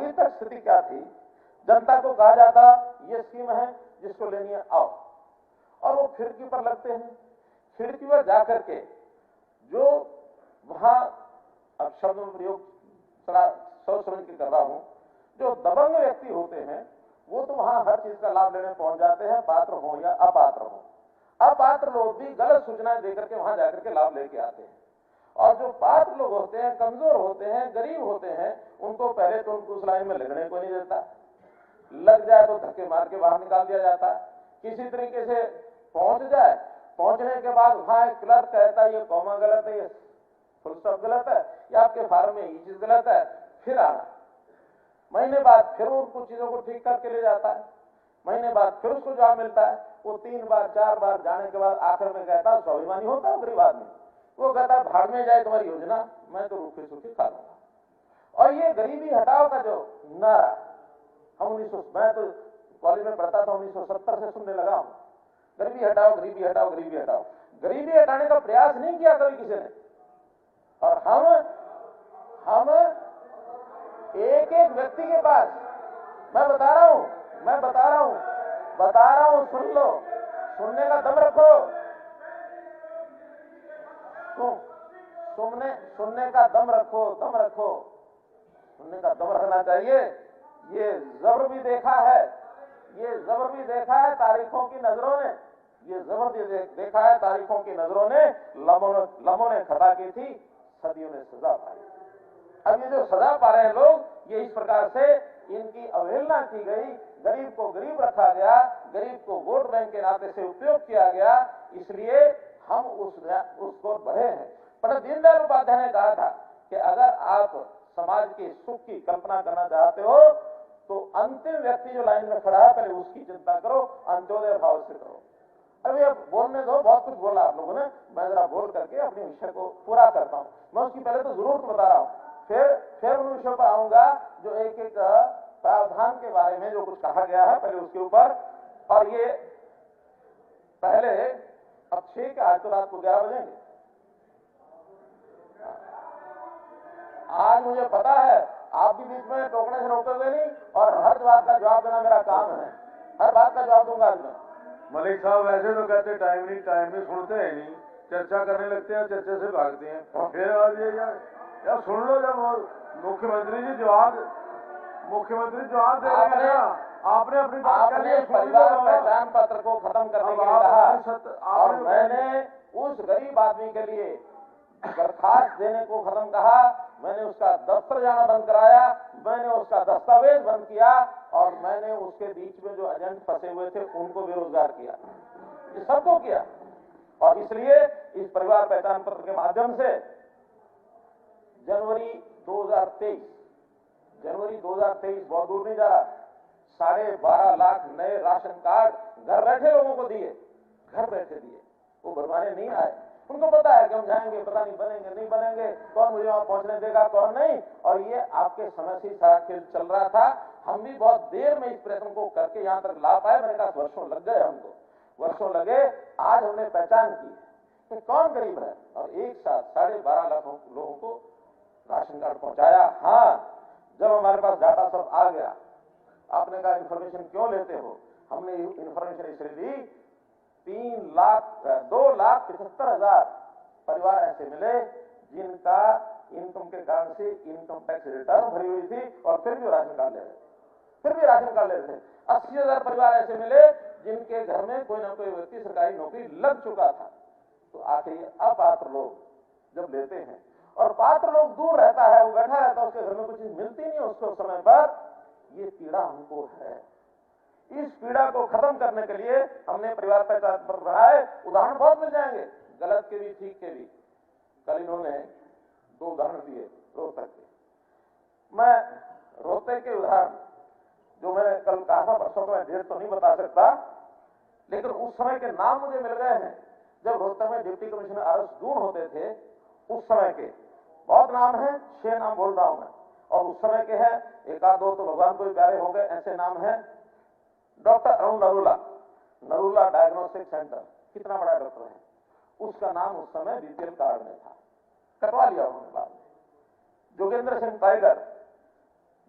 अभी तक स्थिति क्या थी, जनता को कहा जाता ये स्कीम है जिसको लेनी है आओ, और वो खिड़की पर लगते हैं। खिड़की पर जाकर के जो वहां, अब शब्द में प्रयोग सोच समझ के कर रहा हूं, जो दबंग व्यक्ति होते हैं वो तो वहां हर चीज का लाभ लेने पहुंच जाते हैं, पात्र हो या अपात्र हो। अपात्र लोग भी गलत सूचनाएं देकर के वहां जाकर के लाभ लेके आते हैं, और जो पात्र लोग होते हैं, कमजोर होते हैं, गरीब होते हैं, उनको पहले तो उनको उस लाइन में लगने को नहीं देता, लग जाए तो धक्के मार के बाहर निकाल दिया जाता है। किसी तरीके से पहुंच जाए, पहुंचने के बाद वहां एक क्लर्क कहता है ये कॉमा गलत है, ये फुल स्टॉप गलत है, या आपके फार्म में ये चीज गलत है, फिर आना। महीने बाद फिर उनको चीजों को ठीक करके ले जाता है, महीने बाद फिर उसको जवाब मिलता है। वो 3 बार 4 बार जाने के बाद आखिर में कहता है, स्वाभिमानी होता है गरीब आदमी, वो कहता है भाड़ में जाए तुम्हारी योजना, मैं तो रूखे सूखे खा लूंगा। और ये गरीबी हटाओ का जो नारा हम मैं तो कॉलेज में पढ़ता था 1970 से सुनने लगा हूं, गरीबी हटाओ गरीबी हटाओ गरीबी हटाओ। गरीबी हटाने का प्रयास नहीं किया कभी किसी ने, और हम एक एक व्यक्ति के पास, मैं बता रहा हूं, सुन लो, सुनने का दम रखो, सुनने का दम रखो, सुनने का दम रखना चाहिए। ये जबर भी देखा है तारीखों की नजरों ने, देखा है तारीखों की नजरों ने, लम्हों ने खता की थी, सदियों ने सजा पाई। अब ये जो सजा पा रहे हैं लोग, ये इस प्रकार से इनकी अवहेलना की गई, गरीब को गरीब रखा गया, गरीब को वोट बैंक के नाते से उपयोग किया गया, इसलिए हम उसको बढ़े हैं। पंडित दीनदयाल उपाध्याय ने कहा था कि अगर आप समाज के सुख की कल्पना करना चाहते हो तो अंतिम व्यक्ति जो लाइन में खड़ा है पहले उसकी चिंता करो, अंत्योदय भाव से करो। अभी अब बोलने दो, बहुत कुछ बोला आप लोगों ने, मैं जरा बोल करके अपने विषय को पूरा करता हूं। मैं उसकी पहले तो जरूरत बता रहा हूं, फिर उन विषयों पर आऊंगा जो एक एक प्रावधान के बारे में जो कुछ कहा गया है पहले उसके ऊपर। और ये पहले अब 6 के, आज तो रात को 11 बजेंगे। आज मुझे पता है आप भी बीच में टोकने से रोकोगे नहीं, और हर बात का जवाब देना मेरा काम है, हर बात का जवाब दूंगा आज मैं। मलिक साहब वैसे तो कहते टाइम नहीं सुनते हैं, नहीं चर्चा करने लगते हैं, चर्चा से भागते हैं। फिर आज ये यार सुन लो, जब मुख्यमंत्री जी जवाब दे रहे हैं, आपने अपनी बात आपने परिवार पहचान पत्र को खत्म करने के लिए कहा, और मैंने उस गरीब आदमी के लिए दरखास्त देने को खत्म कहा, मैंने उसका दफ्तर जाना बंद कराया, मैंने उसका दस्तावेज बंद किया, और मैंने उसके बीच में जो एजेंट फंसे हुए थे उनको बेरोजगार किया, ये सबको किया। और इसलिए इस परिवार पहचान पत्र के माध्यम से जनवरी 2023 बहुत दूर नहीं जा रहा, 12.5 लाख नए राशन कार्ड घर बैठे लोगों को दिए, घर बैठे दिए, वो बनवाने नहीं आए। उनको पता है कि हम जाएंगे, पता नहीं बनेंगे नहीं बनेंगे, कौन मुझे वहां पहुंचने देगा कौन नहीं। और ये आपके समय से सारा खेल चल रहा था, हम भी बहुत देर में इस प्रयत्न को करके यहां तक ला पाए। मैंने कहा वर्षों लग गए, हमको वर्षों लगे, आज हमने पहचान की कि कौन गरीब है, और एक साथ 12.5 लाख लोगों को राशन कार्ड पहुंचाया। हाँ, जब हमारे पास डाटा सब आ गया, आपने कहा इंफॉर्मेशन क्यों लेते हो, हमने इंफॉर्मेशन इसलिए दी, 2,75,000 परिवार ऐसे मिले जिनका इनकम के कारण से इनकम टैक्स रिटर्न भरी हुई थी, और फिर भी राशन कार्ड ले रहे थे। 80,000 परिवार ऐसे मिले जिनके घर में कोई ना कोई व्यक्ति सरकारी नौकरी लग चुका था। तो आखिर अपात्र लोग जब लेते हैं, और पात्र लोग दूर रहता है, वो बैठा रहता है, उसके घर में कुछ चीज मिलती नहीं उसको समय पर, ये पीड़ा हमको है। इस पीड़ा को खत्म करने के लिए हमने परिवार पहचान पत्र बढ़ाए। उदाहरण बहुत मिल जाएंगे, गलत के भी ठीक के भी। कल इन्होंने 2 उदाहरण दिए रोहतक के। मैं रोहतक के उदाहरण जो मैंने कल कहा था, परसों को मैं डेट तो नहीं बता सकता, लेकिन उस समय के नाम मुझे मिल गए हैं। जब रोहतक में डिप्टी कमिश्नर आर.एस. दून होते थे, उस समय के बहुत नाम है, 6 नाम बोल रहा हूं मैं, और उस समय के हैं 1-2 तो भगवान को भी प्यारे हो गए, ऐसे नाम है। Doctor Arun Narula diagnostic centre, कितना बड़ा डॉक्टर है, उसका नाम उस समय बीपीएल कार्ड में था, कटवा लिया उन्होंने बाद में। जोगेंद्र सिंह टाइगर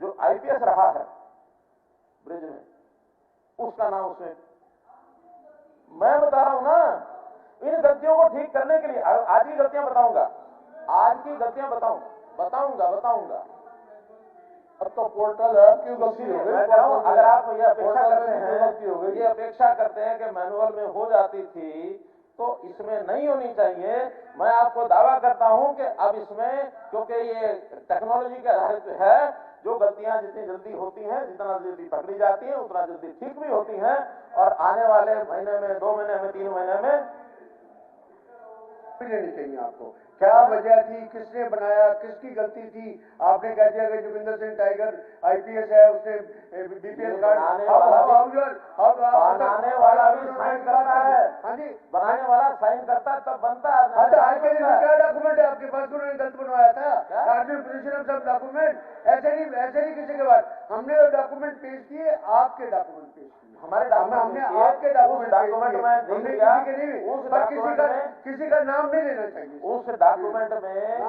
जो आईपीएस रहा है ब्रिज में, उसका नाम उसमें, मैं बता रहा हूं ना। इन गलतियों को ठीक करने के लिए आज की गलतियां बताऊंगा, आज की गलतियां बताऊंगा। अब तो पोर्टल है, क्यों गलती हो गई? मैं कह रहा हूं, अगर आप ये अपेक्षा करते हैं, ये अपेक्षा करते हैं कि मैनुअल में हो जाती थी, तो इसमें नहीं होनी चाहिए। मैं आपको दावा करता हूं कि अब इसमें, क्योंकि ये टेक्नोलॉजी के आधारित है, जो गलतियां जितनी जल्दी होती हैं, जितना जल्दी पकड़ी जाती हैं, उतना जल्दी ठीक भी होती हैं, और आने वाले महीने में, 2 महीने में, 3 महीने में लेनी चाहिए आपको। क्या वजह थी, किसने बनाया, किसकी गलती थी? आपने कह दिया कि जोगिंदर सिंह टाइगर आईपीएस है, उसने बीपीएल कार्ड बनाने वाला भी साइन करता है। हाँ जी, बनाने वाला साइन करता है तब बनता है। अच्छा, आईपीएस में क्या डॉक्यूमेंट है आपके पास? उन्होंने गलत बनवाया था, पोजीशन ऑफ सब डॉक्यूमेंट। ऐसे नहीं किसी के बाद हमने डॉक्यूमेंट पेश किए, आपके डॉक्यूमेंट पेश किए, हमारे हमने आपके डॉक्यूमेंट में किसी का नाम नहीं लेना चाहिए। उस डॉक्यूमेंट में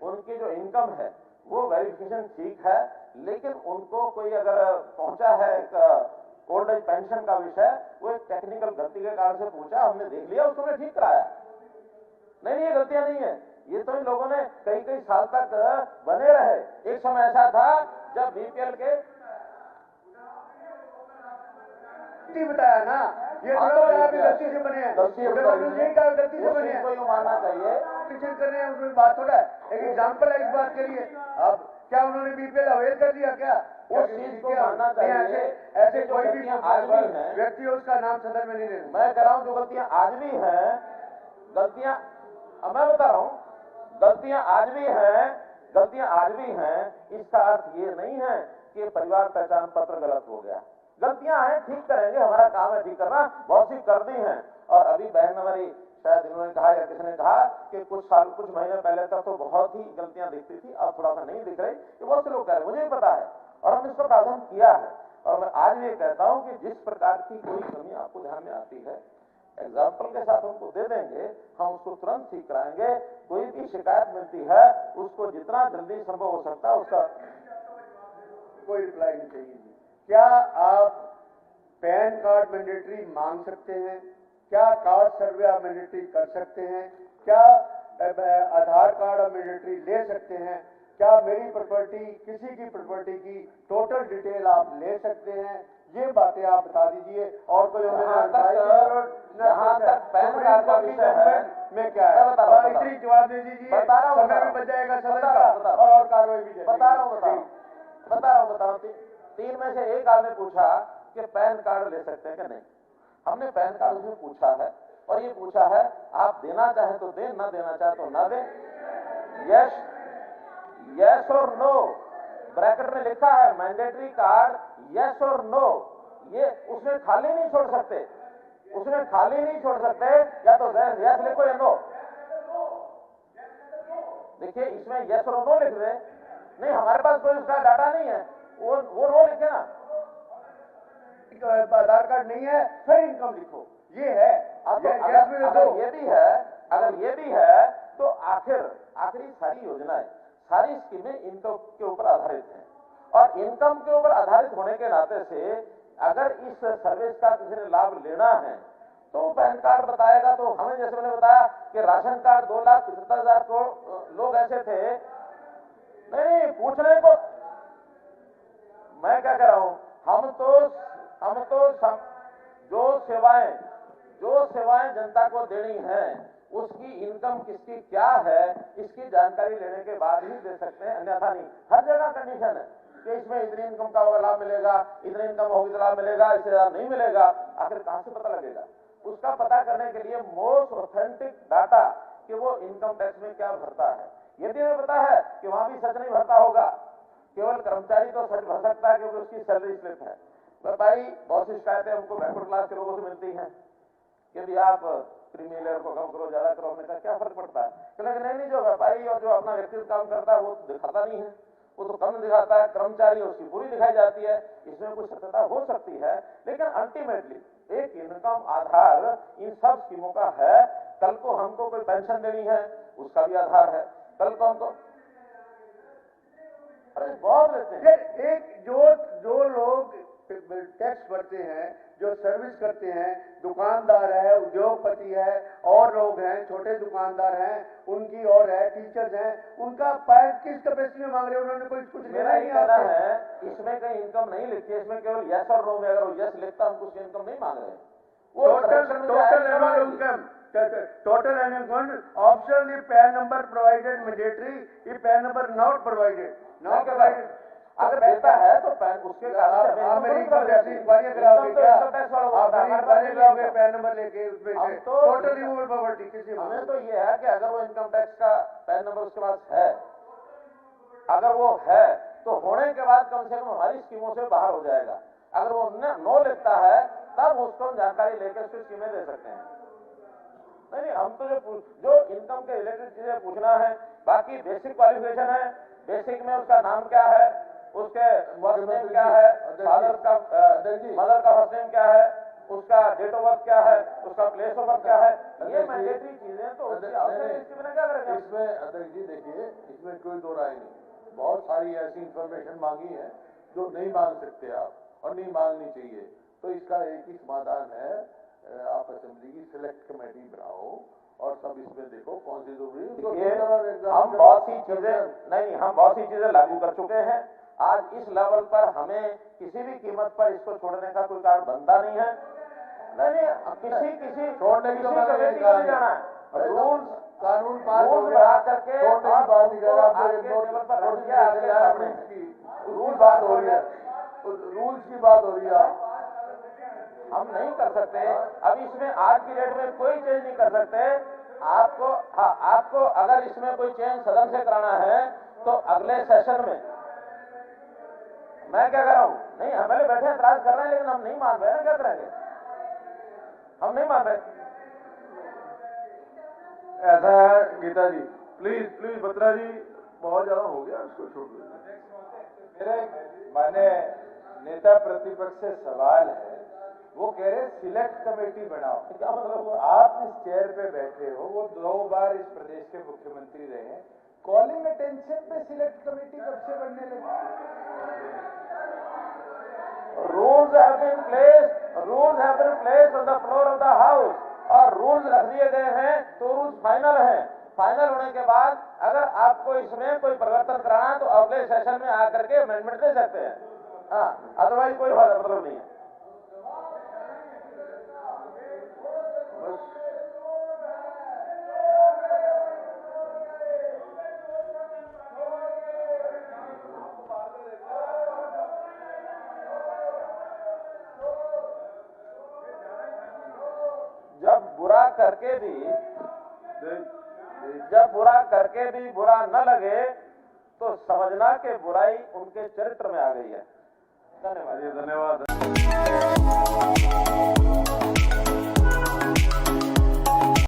उनकी जो इनकम है वो वेरिफिकेशन ठीक है, लेकिन उनको कोई अगर पहुंचा है एक ओल्ड एज पेंशन का विषय, वो एक टेक्निकल गलती के कारण से पूछा, हमने देख लिया, उसको ठीक कराया। नहीं, ये गलतियां नहीं है, ये तो इन लोगों ने कई साल तक बने रहे। एक समय ऐसा था जब बीपीएल के बताया ना, ये गलती से बने हैं, गलती से बने हैं, कोई मानना चाहिए। पिटिशन कर रहे हैं, उसमें बात थोड़ा है, एक एग्जाम्पल है इस बात के लिए। अब क्या उन्होंने बीपीएल अवेल कर दिया? क्या उस चीज को मानना चाहिए। ऐसे कोई भी व्यक्ति उसका नाम सदर में नहीं लेना। मैं कह रहा हूं जो गलतियां आज भी हैं, गलतियां मैं बता रहा हूं, गलतियां आज भी हैं, इसका अर्थ ये नहीं है कि परिवार पहचान पत्र गलत हो गया। गलतियां हैं, ठीक करेंगे, हमारा काम है ठीक करना, बहुत सी कर दी हैं। और अभी बहन हमारी, शायद इन्होंने कहा या किसने कहा कि कुछ महीने पहले तक तो बहुत ही गलतियां दिखती थी, अब थोड़ा सा नहीं दिख रही। ये बहुत से लोग कह रहे हैं, मुझे भी पता है, और हमने इसका प्रावधान किया है। और मैं आज भी कहता हूं कि जिस प्रकार की कोई कमी आपको ध्यान में आती है, एग्जाम्पल के साथ हमको दे देंगे, हम उसको तुरंत ठीक कराएंगे। कोई भी शिकायत मिलती है, उसको जितना जल्दी संभव हो सकता है उसका कोई रिप्लाई नहीं चाहिए। क्या आप पैन कार्ड मैंडेटरी मांग सकते हैं? क्या कास्ट सर्वे आप मैंडेटरी कर सकते हैं? क्या आधार कार्ड आप मैंडेटरी ले सकते हैं? क्या मेरी प्रॉपर्टी, किसी की प्रॉपर्टी की टोटल डिटेल आप ले सकते हैं? ये बातें आप बता दीजिए। और कोई जहां तक पैन कार्ड का विषय है, मैं क्या है इतनी जवाब दे दीजिए, समय भी बच जाएगा सदन का और कार्रवाई भी। बता रहा हूँ 3 में से एक आपने पूछा कि पैन कार्ड ले सकते हैं कि नहीं। हमने पैन कार्ड उसमें पूछा है, और ये पूछा है आप देना चाहें तो दें, ना देना चाहे तो ना दें। यस और नो ब्रैकेट में लिखा है, मैंडेटरी कार्ड यस और नो। ये उसमें खाली नहीं छोड़ सकते, या तो यस लिखो या नो। देखिए इसमें यस और नो लिख रहे, नहीं हमारे पास कोई उसका डाटा नहीं है, वो नो लिखे ना। आधार कार्ड नहीं है, फिर इनकम लिखो, ये है। अगर ये भी है तो आखिरी सारी योजनाएं, सारी स्कीमें इनकम के ऊपर आधारित हैं, और इनकम के ऊपर आधारित होने के नाते से अगर इस सर्विस का किसी ने लाभ लेना है तो पैन कार्ड बताएगा। तो हमें, जैसे मैंने बताया कि राशन कार्ड 2,75,000 लोग ऐसे थे, नहीं पूछने को, मैं क्या कह रहा हूं, हम तो जो सेवाएं जनता को देनी है, उसकी इनकम किसकी क्या है, इसकी जानकारी लेने के बाद ही दे सकते हैं, अन्यथा नहीं। हर जगह कंडीशन है कि इसमें इतनी इनकम का होगा लाभ मिलेगा, इतनी इनकम होगी तो लाभ मिलेगा, इससे ज्यादा नहीं मिलेगा। आखिर कहां से पता लगेगा? उसका पता करने के लिए मोस्ट ऑथेंटिक डाटा कि वो इनकम टैक्स में क्या भरता है। यदि हमें पता है कि वहां भी सच नहीं भरता होगा, केवल कर्मचारी तो सच भर सकता है क्योंकि उसकी सैलरी स्लिप है। व्यापारी, बहुत सी शिकायतें हमको बैकवर्ड क्लास के लोगों से मिलती हैं कि भी आप क्रीमी लेयर को कम करो, ज्यादा करो। हमने कहा क्या फर्क पड़ता है? लेकिन नहीं, जो व्यापारी और जो अपना व्यक्तिगत काम करता है वो दिखाता नहीं है, वो तो कम दिखाता है। कर्मचारी उसकी पूरी दिखाई जाती है। इसमें कुछ सत्यता हो सकती है, लेकिन अल्टीमेटली एक इनकम आधार इन सब स्कीमों का है। कल को हमको कोई पेंशन देनी है, उसका भी आधार है। कल को हमको, अरे बहुत लेते हैं। एक जो लोग टैक्स भरते हैं, जो सर्विस करते हैं, दुकानदार है, उद्योगपति है, और लोग हैं, छोटे दुकानदार हैं, उनकी और है, टीचर्स हैं, उनका पैन किस कैपेसिटी में मांग रहे हैं? उन्होंने कोई कुछ मेरा ही कहना है, इसमें कहीं इनकम नहीं लिखी है, इसमें केवल यस और नो में अगर वो यस लिखता हम कुछ इनकम नहीं मांग रहे हैं। Total annual income optionally pan number provided mandatory, ये पैन नंबर नॉट प्रोवाइडेड अगर देता है तो पैन उसके कारण आप मेरी इंक्वायरी कराओगे क्या? आप मेरी इंक्वायरी कराओगे पैन नंबर लेके उसमें टोटल रिमूवल प्रॉपर्टी किसी हमें तो ये है कि अगर वो इनकम टैक्स का पैन नंबर उसके पास है, अगर वो है तो होने के बाद कम से कम हमारी स्कीमों से बाहर हो जाएगा। अगर वो नो लिखता है तब उसको जानकारी लेकर उसको स्कीमें दे सकते हैं। नहीं, हम तो जो इनकम के रिलेटेड चीजें पूछना है, बाकी बेसिक क्वालिफिकेशन है, बेसिक में उसका नाम क्या है, उसके फर्स्ट नेम क्या है, फादर का मदर का फर्स्ट नेम क्या है, उसका डेट ऑफ बर्थ क्या है, उसका प्लेस ऑफ बर्थ क्या है, ये मैंडेटरी चीजें तो इसके बिना क्या करेंगे? इसमें अध्यक्ष जी देखिए, इसमें कोई दो राय नहीं, बहुत सारी ऐसी इंफॉर्मेशन मांगी है जो नहीं मांग सकते आप और नहीं मांगनी चाहिए। तो इसका एक ही समाधान है, आप असेंबली की सिलेक्ट कमेटी बनाओ और सब इसमें देखो कौन सी जरूरी। हम बहुत सी चीजें हम बहुत सी चीजें लागू कर चुके हैं। आज इस लेवल पर हमें किसी भी कीमत पर इसको छोड़ने का कोई कारण बनता नहीं है। नहीं, किसी छोड़ने की कमेटी को नहीं जाना है। रूल्स कानून पास हो बना करके रूल बात हो रही है, रूल्स की बात हो रही है। हम नहीं कर सकते अभी इसमें, आज की डेट में कोई चेंज नहीं कर सकते। आपको अगर इसमें कोई चेंज सदन से कराना है तो अगले सेशन में, मैं क्या कर रहा हूं, नहीं हमें बैठे एतराज कर रहे हैं लेकिन हम नहीं मान रहे हैं, क्या करेंगे? हम नहीं मान रहे। ऐसा है गीता जी, प्लीज बत्रा जी, बहुत ज्यादा हो गया, इसको छोड़ दो। मेरे माने नेता प्रतिपक्ष से सवाल है, वो कह रहे सिलेक्ट कमेटी बनाओ। क्या मतलब? आप इस चेयर पे बैठे हो, वो 2 बार इस प्रदेश के मुख्यमंत्री रहे हैं, कॉलिंग अटेंशन पे सिलेक्ट कमेटी कब से बनने लगी? Rules have been placed on the floor of the house, और रूल्स रख दिए गए हैं तो रूल्स फाइनल हैं। फाइनल होने के बाद अगर आपको इसमें कोई परिवर्तन कराना है तो अगले सेशन में आकर के अमेंडमेंट दे सकते हैं। हाँ, अदरवाइज कोई मतलब नहीं है। जब बुरा करके भी बुरा न लगे तो समझना कि बुराई उनके चरित्र में आ गई है। धन्यवाद। धन्यवाद।